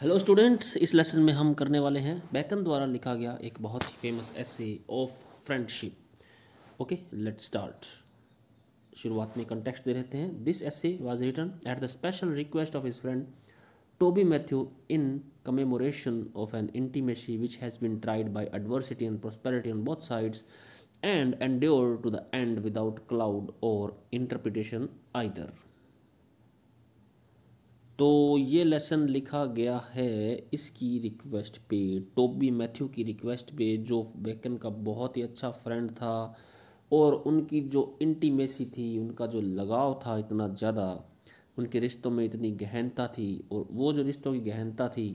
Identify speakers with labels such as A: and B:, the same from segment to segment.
A: Hello students, इस lesson में हम करने वाले हैं बेकन द्वारा लिखा गया एक बहुत ही famous essay of friendship. Okay, let's start. शुरुआत में कंटेक्स्ट दे रहते हैं। This essay was written at the special request of his friend Toby Matthew in commemoration of an intimacy which has been tried by adversity and prosperity on both sides and endure to the end without cloud or interpretation either. तो ये lesson लिखा गया है इसकी request पे, Tobey Matthew की request पे, जो बेकन का बहुत ही अच्छा फ्रेंड था और उनकी जो इंटीमेसी थी, उनका जो लगाव था इतना ज़्यादा, उनके रिश्तों में इतनी गहनता थी और वो जो रिश्तों की गहनता थी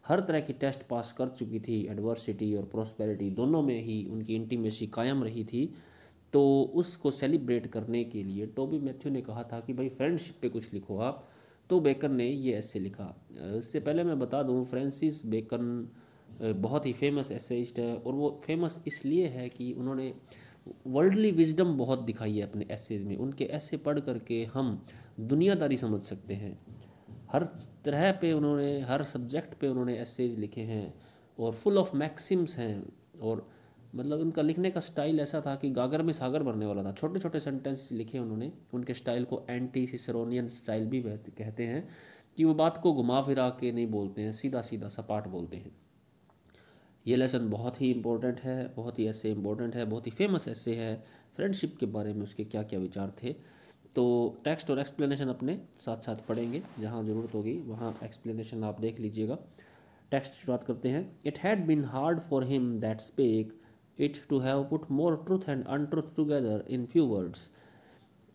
A: हर तरह की टेस्ट पास कर चुकी थी, एडवर्सिटी और प्रॉस्पेरिटी दोनों में ही उनकी इंटीमेसी कायम रही थी। तो उसको सेलिब्रेट करने के लिए टोबी मैथ्यू ने कहा था कि भाई फ्रेंडशिप पे कुछ लिखो आप। तो बेकन ने ये ऐसे लिखा। इससे पहले मैं बता दूं, फ्रांसिस बेकन बहुत ही फेमस एसेइस्ट है और वो फेमस इसलिए है कि उन्होंने वर्ल्डली विजडम बहुत दिखाई है अपने एसेज में। उनके ऐसे पढ़ करके हम दुनियादारी समझ सकते हैं। हर तरह पे उन्होंने, हर सब्जेक्ट पे उन्होंने एसेज लिखे हैं और फुल ऑफ मैक्सिम्स हैं। और मतलब उनका लिखने का स्टाइल ऐसा था कि गागर में सागर भरने वाला था। छोटे छोटे सेंटेंस लिखे उन्होंने। उनके स्टाइल को एंटी सिसरोनियन स्टाइल भी कहते हैं कि वो बात को घुमा फिरा के नहीं बोलते हैं, सीधा सीधा सपाट बोलते हैं। ये लेसन बहुत ही इंपॉर्टेंट है, बहुत ही ऐसे इंपॉर्टेंट है, बहुत ही फेमस ऐसे है। फ्रेंडशिप के बारे में उसके क्या क्या विचार थे। तो टेक्स्ट और एक्सप्लेनेशन अपने साथ साथ पढ़ेंगे, जहाँ ज़रूरत होगी वहाँ एक्सप्लेनेशन आप देख लीजिएगा। टेक्स्ट शुरुआत करते हैं। It had been hard for him that spake it to have put more truth and untruth together in few words.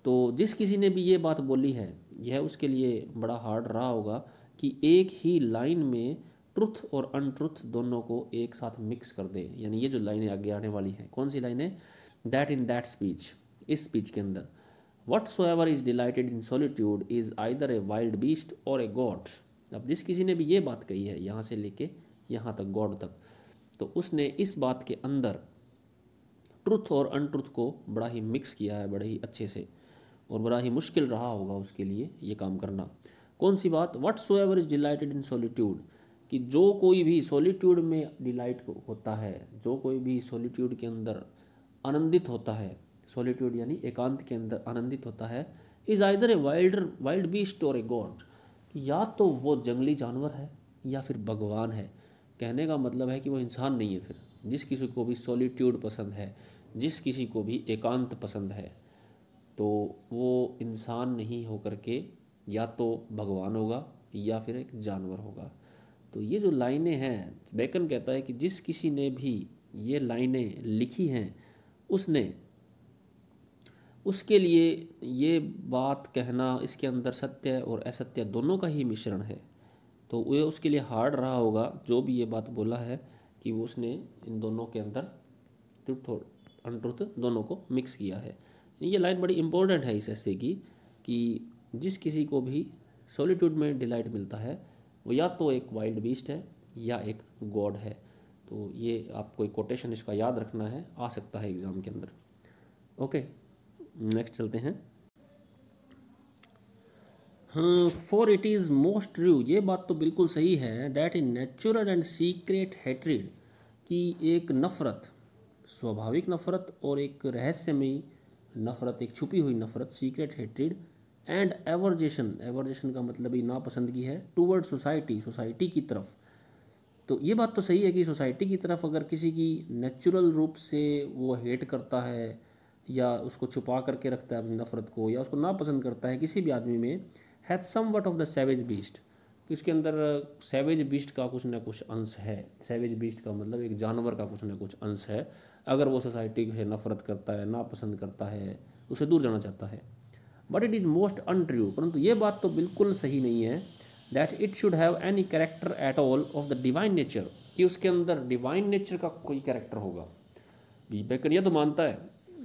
A: तो जिस किसी ने भी ये बात बोली है, यह उसके लिए बड़ा हार्ड रहा होगा कि एक ही लाइन में ट्रुथ और अनट्रुथ दोनों को एक साथ मिक्स कर दे। यानी ये जो लाइनें आगे आने वाली हैं, कौन सी लाइनें? दैट इन दैट स्पीच, इस स्पीच के अंदर, whatsoever is dilated in solitude is either a wild beast और ए गॉड। अब जिस किसी ने भी ये बात कही है, यहाँ से लेके यहाँ तक, गॉड तक, तो उसने इस बात के अंदर ट्रुथ और अनट्रुथ को बड़ा ही मिक्स किया है, बड़े ही अच्छे से, और बड़ा ही मुश्किल रहा होगा उसके लिए ये काम करना। कौन सी बात? Whatsoever is dilated in solitude, कि जो कोई भी सॉलिट्यूड में डिलाइट होता है, जो कोई भी सॉलिट्यूड के अंदर आनंदित होता है, सॉलिट्यूड यानी एकांत के अंदर आनंदित होता है, is either a wild beast और ए गॉड, या तो वो जंगली जानवर है या फिर भगवान है। कहने का मतलब है कि वो इंसान नहीं है। फिर जिस किसी को भी सॉलिट्यूड पसंद है, जिस किसी को भी एकांत पसंद है, तो वो इंसान नहीं होकर के या तो भगवान होगा या फिर एक जानवर होगा। तो ये जो लाइनें हैं, बेकन कहता है कि जिस किसी ने भी ये लाइनें लिखी हैं उसने, उसके लिए ये बात कहना, इसके अंदर सत्य और असत्य दोनों का ही मिश्रण है। तो वो उसके लिए हार्ड रहा होगा जो भी ये बात बोला है कि वो उसने इन दोनों के अंदर ट्रुथ और अनट्रुथ दोनों को मिक्स किया है। ये लाइन बड़ी इंपॉर्टेंट है इस ऐसे की, कि जिस किसी को भी सॉलिट्यूड में डिलाइट मिलता है वो या तो एक वाइल्ड बीस्ट है या एक गॉड है। तो ये आपको एक कोटेशन इसका याद रखना है, आ सकता है एग्ज़ाम के अंदर। ओके, नेक्स्ट चलते हैं। हाँ, for it is most true, ये बात तो बिल्कुल सही है, that in natural and secret hatred, कि एक नफ़रत, स्वाभाविक नफ़रत और एक रहस्यमयी नफ़रत, एक छुपी हुई नफ़रत, सीक्रेट हेट्रेड, एंड एवर्जेशन, एवर्जेशन का मतलब ही नापसंदगी है, टूवर्ड सोसाइटी, सोसाइटी की तरफ। तो ये बात तो सही है कि सोसाइटी की तरफ अगर किसी की नेचुरल रूप से वो हेट करता है या उसको छुपा करके रखता है अपनी नफ़रत को, या उसको नापसंद करता है किसी भी आदमी में, hath somewhat of the savage beast, कि उसके अंदर सैवेज बीस्ट का कुछ ना कुछ अंश है। सैवेज बीस्ट का मतलब एक जानवर का कुछ ना कुछ अंश है। अगर वो सोसाइटी से नफ़रत करता है, नापसंद करता है, उसे दूर जाना चाहता है। But it is most untrue, परंतु ये बात तो बिल्कुल सही नहीं है, that it should have any character at all of the divine nature, कि उसके अंदर डिवाइन नेचर का कोई कैरेक्टर होगा। बेकन ये तो मानता है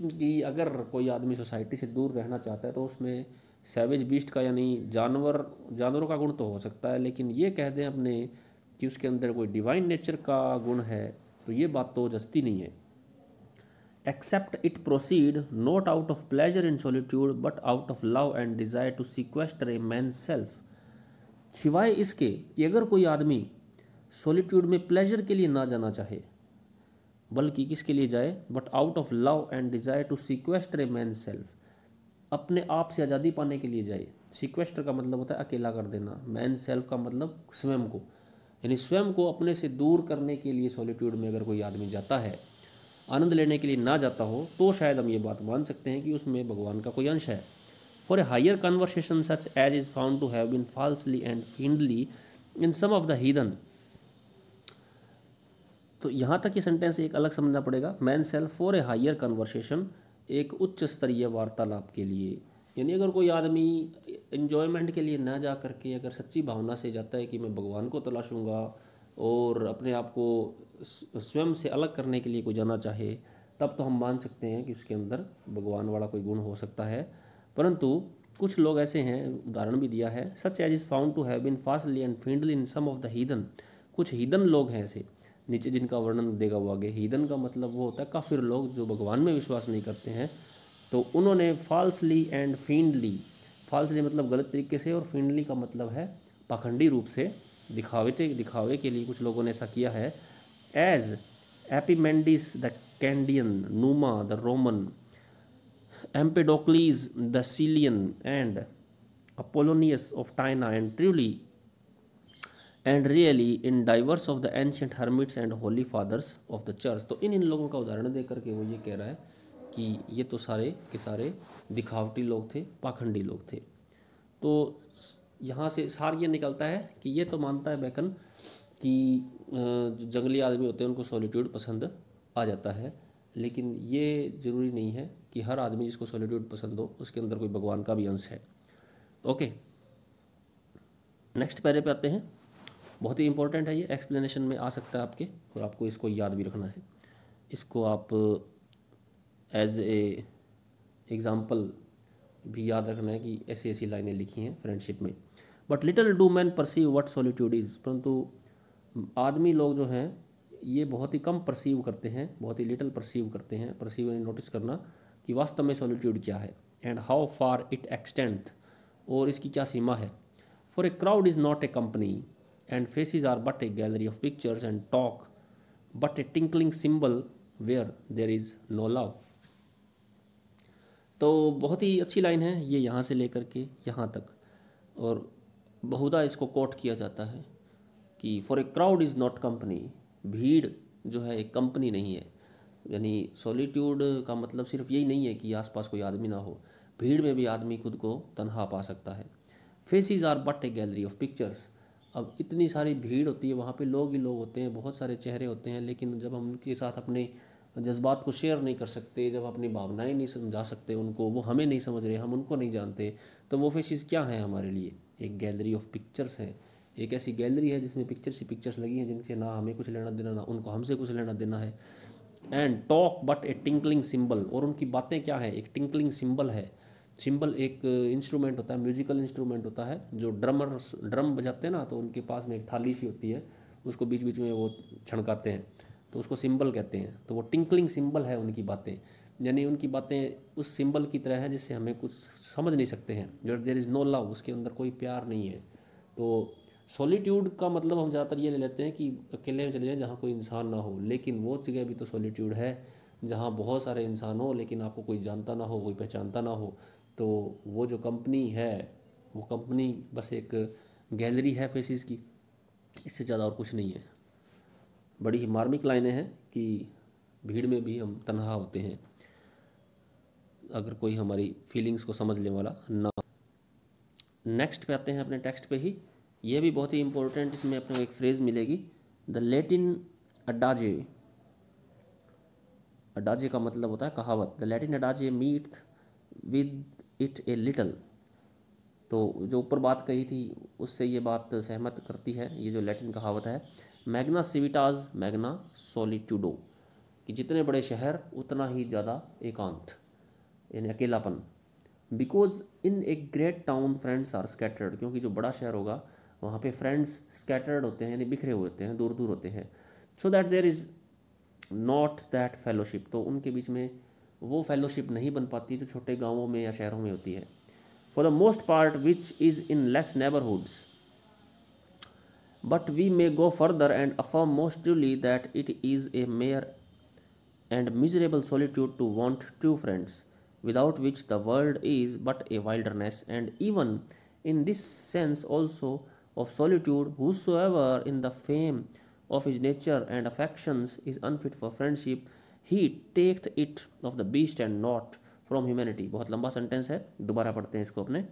A: कि अगर कोई आदमी सोसाइटी से दूर रहना चाहता है तो उसमें सैवेज बीस्ट का यानी जानवरों का गुण तो हो सकता है, लेकिन ये कह दें अपने कि उसके अंदर कोई डिवाइन नेचर का गुण है, तो ये बात तो जस्ती नहीं है। Except it proceed not out of pleasure in solitude but out of love and desire to sequester a man self, सिवाय इसके कि अगर कोई आदमी सॉलिट्यूड में प्लेजर के लिए ना जाना चाहे, बल्कि किसके लिए जाए, but out of love and desire to sequester a man self, अपने आप से आज़ादी पाने के लिए जाए। सीक्वेस्टर का मतलब होता है अकेला कर देना, मैन सेल्फ का मतलब स्वयं को, यानी स्वयं को अपने से दूर करने के लिए सॉलिट्यूड में अगर कोई आदमी जाता है, आनंद लेने के लिए ना जाता हो, तो शायद हम ये बात मान सकते हैं कि उसमें भगवान का कोई अंश है। For a higher conversation such as is found to have been falsely and feignedly in some of the heathen. तो यहाँ तक ये सेंटेंस एक अलग समझना पड़ेगा। Man self for a higher conversation, एक उच्च स्तरीय वार्तालाप के लिए, यानी अगर कोई आदमी इन्जॉयमेंट के लिए ना जा करके अगर सच्ची भावना से जाता है कि मैं भगवान को तलाशूंगा और अपने आप को स्वयं से अलग करने के लिए कोई जाना चाहे, तब तो हम मान सकते हैं कि उसके अंदर भगवान वाला कोई गुण हो सकता है। परंतु कुछ लोग ऐसे हैं, उदाहरण भी दिया है, such as is found to have been falsely and feignedly in some of the heathen, कुछ हीदन लोग हैं ऐसे, नीचे जिनका वर्णन देगा वो आगे। हीदन का मतलब वो होता है काफिर लोग जो भगवान में विश्वास नहीं करते हैं, तो उन्होंने फॉल्सली एंड फींडली, फॉल्सली मतलब गलत तरीके से, और फींडली का मतलब है पाखंडी रूप से, दिखावे के लिए कुछ लोगों ने ऐसा किया है। As Epimenides the Candian, Numa the Roman, Empedocles the Sicilian and Apollonius of Tyana and truly and really in divers of the ancient hermits and holy fathers of the church. तो इन लोगों का उदाहरण दे करके वो ये कह रहा है कि ये तो सारे के सारे दिखावटी लोग थे, पाखंडी लोग थे। तो यहाँ से सार ये निकलता है कि ये तो मानता है बेकन कि जो जंगली आदमी होते हैं उनको सॉलिट्यूड पसंद आ जाता है, लेकिन ये ज़रूरी नहीं है कि हर आदमी जिसको सॉलिट्यूड पसंद हो उसके अंदर कोई भगवान का भी अंश है। ओके, नेक्स्ट पैरे पे आते हैं। बहुत ही इंपॉर्टेंट है ये, एक्सप्लेनेशन में आ सकता है आपके, और आपको इसको याद भी रखना है। इसको आप एज ए एग्ज़ाम्पल भी याद रखना है कि ऐसी ऐसी लाइनें लिखी हैं फ्रेंडशिप में। But little do man perceive what solitude is, परंतु आदमी लोग जो हैं ये बहुत ही कम परसीव करते हैं, बहुत ही लिटल परसीव करते हैं, परसीव यानी नोटिस करना कि वास्तव में सॉलिट्यूड क्या है, and how far it extend, और इसकी क्या सीमा है। For a crowd is not a company and faces are but a gallery of pictures and talk but a tinkling cymbal where there is no love. तो बहुत ही अच्छी line है ये, यहाँ से लेकर के यहाँ तक, और बहुधा इसको कोट किया जाता है कि for a crowd is not company, भीड़ जो है एक कंपनी नहीं है। यानी सॉलिट्यूड का मतलब सिर्फ यही नहीं है कि आसपास कोई आदमी ना हो, भीड़ में भी आदमी खुद को तन्हा पा सकता है। Faces are but a gallery of pictures, अब इतनी सारी भीड़ होती है, वहाँ पे लोग ही लोग होते हैं, बहुत सारे चेहरे होते हैं, लेकिन जब हम उनके साथ अपने जज्बात को शेयर नहीं कर सकते, जब अपनी भावनाएं नहीं समझा सकते उनको, वो हमें नहीं समझ रहे, हम उनको नहीं जानते, तो वो फेसेस क्या हैं हमारे लिए, एक गैलरी ऑफ पिक्चर्स हैं। एक ऐसी गैलरी है जिसमें पिक्चर्स लगी हैं जिनसे ना हमें कुछ लेना देना, ना उनको हमसे कुछ लेना देना है। And talk but a tinkling symbol, और उनकी बातें क्या है, एक टिंकलिंग सिंबल है। सिंबल एक इंस्ट्रूमेंट होता है, म्यूजिकल इंस्ट्रूमेंट होता है, जो ड्रम बजाते हैं ना, तो उनके पास में एक थाली सी होती है, उसको बीच बीच में वो छणकाते हैं, तो उसको सिंबल कहते हैं। तो वो टिंकलिंग सिंबल है उनकी बातें, यानी उनकी बातें उस सिंबल की तरह है जिससे हमें कुछ समझ नहीं सकते हैं। जो देयर इज़ नो लव, उसके अंदर कोई प्यार नहीं है। तो सॉलिट्यूड का मतलब हम ज़्यादातर ये ले लेते हैं कि अकेले में चले जाएं जहाँ कोई इंसान ना हो, लेकिन वो जगह भी तो सॉलिट्यूड है जहाँ बहुत सारे इंसान हो लेकिन आपको कोई जानता ना हो, कोई पहचानता ना हो। तो वो जो कंपनी है, वो कंपनी बस एक गैलरी है फेसिस की, इससे ज़्यादा और कुछ नहीं है। बड़ी ही मार्मिक लाइनें हैं कि भीड़ में भी हम तन्हा होते हैं अगर कोई हमारी फीलिंग्स को समझने वाला ना। नेक्स्ट पे आते हैं अपने टेक्स्ट पे ही, ये भी बहुत ही इंपॉर्टेंट, इसमें अपने को एक फ्रेज़ मिलेगी, द लैटिन अडाजे। अडाजे का मतलब होता है कहावत। The Latin adage meet with it a little, तो जो ऊपर बात कही थी उससे ये बात सहमत करती है, ये जो लैटिन कहावत है, मैग्ना सिविटाज मैग्ना सॉलिट्यूडो, कि जितने बड़े शहर उतना ही ज़्यादा एकांत, यानी अकेलापन। Because in a great town friends are scattered, क्योंकि जो बड़ा शहर होगा वहाँ पे फ्रेंड्स स्कैटर्ड होते हैं, यानी बिखरे हुए होते हैं, दूर दूर होते हैं। So that there is not that fellowship, तो उनके बीच में वो फेलोशिप नहीं बन पाती जो छोटे गाँवों में या शहरों में होती है। For the most part which is in less neighbourhoods, But we may go further and affirm most truly that it is a mere and miserable solitude to want true friends, without which the world is but a wilderness. And even in this sense also of solitude, whosoever in the fame of his nature and affections is unfit for friendship, he taketh it of the beast and not from humanity. बहुत लंबा sentence है, दोबारा पढ़ते हैं इसको अपने.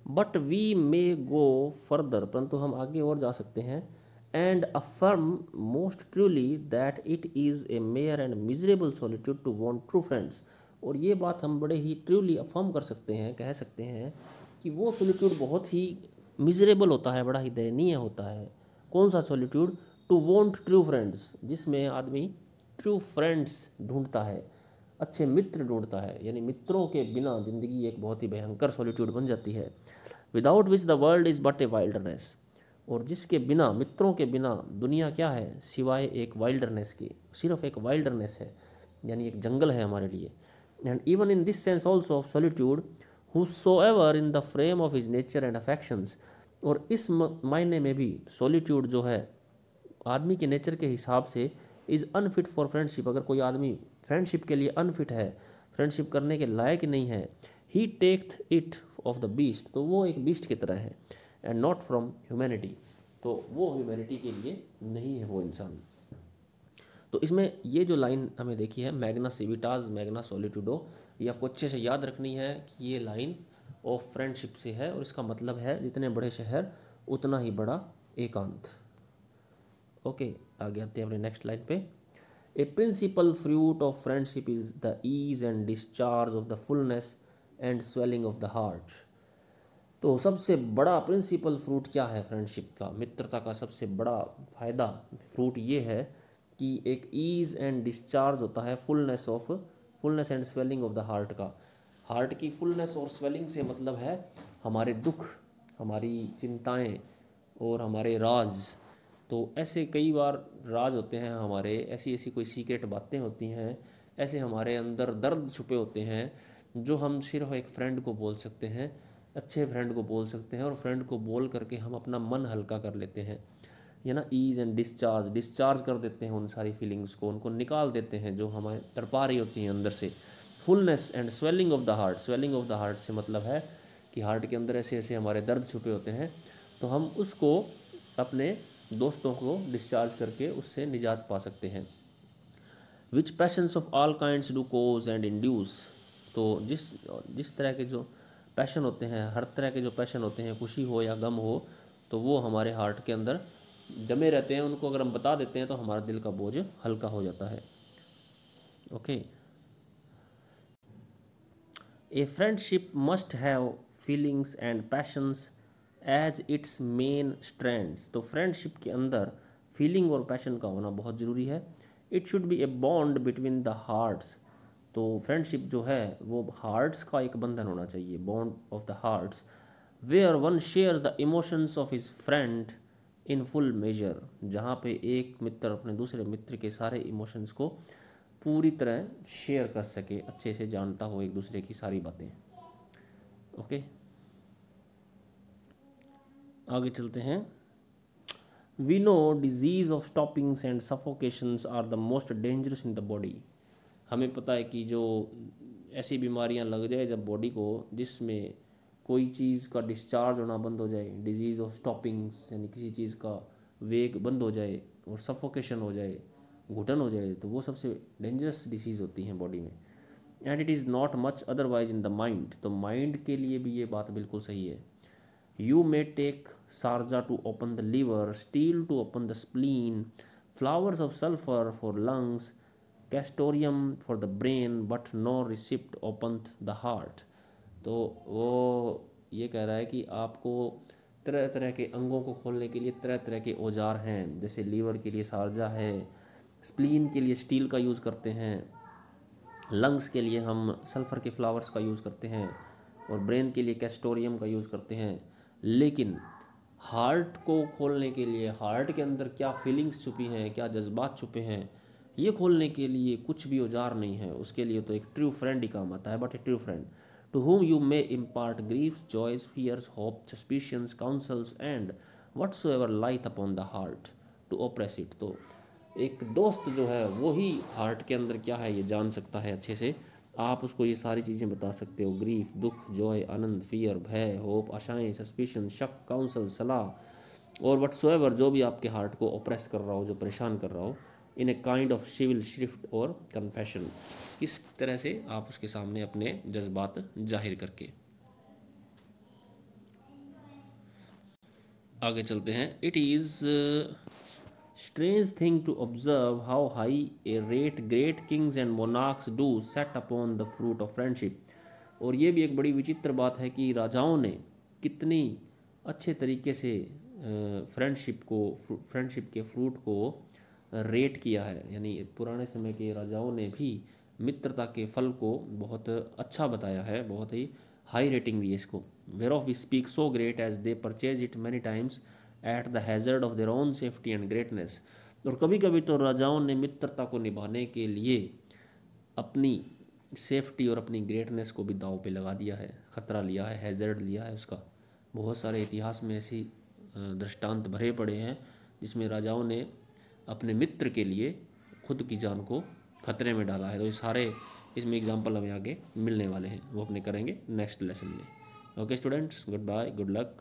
A: But we may go further, परंतु हम आगे और जा सकते हैं. And affirm most truly that it is a mere and miserable solitude to want true friends. और ये बात हम बड़े ही ट्रूली अफर्म कर सकते हैं, कह सकते हैं कि वो सॉलिट्यूड बहुत ही मिजरेबल होता है, बड़ा ही दयनीय होता है. कौन सा solitude? To want true friends, जिसमें आदमी ट्रू फ्रेंड्स ढूंढता है, अच्छे मित्र ढूंढता है. यानी मित्रों के बिना ज़िंदगी एक बहुत ही भयंकर सॉलिट्यूड बन जाती है. Without which the world is but A wilderness, और जिसके बिना, मित्रों के बिना दुनिया क्या है सिवाय एक वाइल्डरनेस के, सिर्फ एक वाइल्डरनेस है, यानी एक जंगल है हमारे लिए. And even in this sense also of solitude whosoever in the frame of his nature and affections, और इस मायने में भी सॉलिट्यूड जो है आदमी के नेचर के हिसाब से इज़ अनफिट फॉर फ्रेंडशिप, अगर कोई आदमी फ्रेंडशिप के लिए अनफिट है, फ्रेंडशिप करने के लायक नहीं है, ही टेक्थ इट ऑफ द बीस्ट, तो वो एक बीस्ट की तरह है. एंड नॉट फ्रॉम ह्यूमैनिटी, तो वो ह्यूमैनिटी के लिए नहीं है वो इंसान. तो इसमें ये जो लाइन हमें देखी है, मैग्ना सिविटाज मैग्ना सॉलिट्यूडो, ये आपको अच्छे से याद रखनी है कि ये लाइन ऑफ फ्रेंडशिप से है, और इसका मतलब है जितने बड़े शहर उतना ही बड़ा एकांत. ओके, आगे आते हैं अपने नेक्स्ट लाइन पे. A principal fruit of friendship is the ease and discharge of the fullness and swelling of the heart. तो सबसे बड़ा प्रिंसिपल फ्रूट क्या है फ्रेंडशिप का, मित्रता का सबसे बड़ा फ़ायदा, फ्रूट ये है कि एक ईज़ एंड डिस्चार्ज होता है fullness and swelling of the heart का. हार्ट की फुलनेस और स्वेलिंग से मतलब है हमारे दुख, हमारी चिंताएं और हमारे राज. तो ऐसे कई बार राज होते हैं हमारे, ऐसी ऐसी कोई सीक्रेट बातें होती हैं, ऐसे हमारे अंदर दर्द छुपे होते हैं जो हम सिर्फ एक फ्रेंड को बोल सकते हैं, अच्छे फ्रेंड को बोल सकते हैं, और फ्रेंड को बोल करके हम अपना मन हल्का कर लेते हैं. ये ना ईज एंड डिस्चार्ज कर देते हैं उन सारी फीलिंग्स को, उनको निकाल देते हैं जो हमें तड़पा रही होती हैं अंदर से. Fullness and swelling of the heart, swelling of the heart से मतलब है कि हार्ट के अंदर ऐसे ऐसे हमारे दर्द छुपे होते हैं, तो हम उसको अपने दोस्तों को डिस्चार्ज करके उससे निजात पा सकते हैं. Which passions of all kinds do cause and induce. तो जिस तरह के जो पैशन होते हैं, हर तरह के जो पैशन होते हैं, खुशी हो या गम हो, तो वो हमारे हार्ट के अंदर जमे रहते हैं. उनको अगर हम बता देते हैं तो हमारा दिल का बोझ हल्का हो जाता है. Okay, a friendship must have feelings and passions as its main strands. तो फ्रेंडशिप के अंदर फीलिंग और पैशन का होना बहुत ज़रूरी है. It should be a bond between the hearts. तो फ्रेंडशिप जो है वो हार्ट्स का एक बंधन होना चाहिए, bond of the hearts, where one shares the emotions of his friend in full measure. जहाँ पे एक मित्र अपने दूसरे मित्र के सारे इमोशंस को पूरी तरह शेयर कर सके, अच्छे से जानता हो एक दूसरे की सारी बातें. ओके, आगे चलते हैं. We know disease of stoppings and suffocations are the most dangerous in the body. हमें पता है कि जो ऐसी बीमारियां लग जाए जब बॉडी को, जिसमें कोई चीज़ का डिस्चार्ज होना बंद हो जाए, डिजीज़ ऑफ स्टॉपिंग्स यानी किसी चीज़ का वेग बंद हो जाए और सफोकेशन हो जाए, घुटन हो जाए, तो वो सबसे डेंजरस डिसीज़ होती हैं बॉडी में. And it is not much otherwise in the mind. तो माइंड के लिए भी ये बात बिल्कुल सही है. You may take sarza to open the liver, steel to open the spleen, flowers of sulphur for lungs, castoreum for the brain, but no receipt open the heart. तो वो ये कह रहा है कि आपको तरह तरह के अंगों को खोलने के लिए तरह तरह के औजार हैं. जैसे लीवर के लिए सारजा है, स्प्लीन के लिए स्टील का यूज़ करते हैं, लंग्स के लिए हम सल्फ़र के फ्लावर्स का यूज़ करते हैं, और ब्रेन के लिए कैस्टोरियम का यूज़ करते हैं. लेकिन हार्ट को खोलने के लिए, हार्ट के अंदर क्या फीलिंग्स छुपी हैं, क्या जज्बात छुपे हैं, ये खोलने के लिए कुछ भी औजार नहीं है. उसके लिए तो एक ट्रू फ्रेंड ही काम आता है. But A true friend to whom you may impart griefs, joys, fears, hopes, suspicions, counsels, and whatsoever lieth upon the heart to oppress it। तो एक दोस्त जो है वो ही हार्ट के अंदर क्या है ये जान सकता है अच्छे से। आप उसको ये सारी चीज़ें बता सकते हो, ग्रीफ, दुख, जॉय, आनंद, फियर, भय, होप, आशाएं, सस्पिशन, शक, काउंसल, सलाह, और वट्सोएवर जो भी आपके हार्ट को ऑप्रेस कर रहा हो, जो परेशान कर रहा हो, in a kind of civil shrift और कन्फेशन। किस तरह से आप उसके सामने अपने जज्बात जाहिर करके। आगे चलते हैं। It is strange thing to observe how high a rate great kings and monarchs do set upon the fruit of friendship। और ये भी एक बड़ी विचित्र बात है कि राजाओं ने कितनी अच्छे तरीके से फ्रेंडशिप के फ्रूट को रेट किया है। यानी पुराने समय के राजाओं ने भी मित्रता के फल को बहुत अच्छा बताया है, बहुत ही हाई रेटिंग दी है इसको। Whereof we speak so great as they purchase it many times at the hazard of their own safety and greatness. और कभी कभी तो राजाओं ने मित्रता को निभाने के लिए अपनी सेफ्टी और अपनी ग्रेटनेस को भी दांव पे लगा दिया है, खतरा लिया है, हैजर्ड लिया है उसका। बहुत सारे इतिहास में ऐसी दृष्टांत भरे पड़े हैं जिसमें राजाओं ने अपने मित्र के लिए खुद की जान को खतरे में डाला है। तो ये सारे इसमें एग्जाम्पल हमें आगे मिलने वाले हैं, वो अपने करेंगे नेक्स्ट लेसन में। Okay students, goodbye, good luck.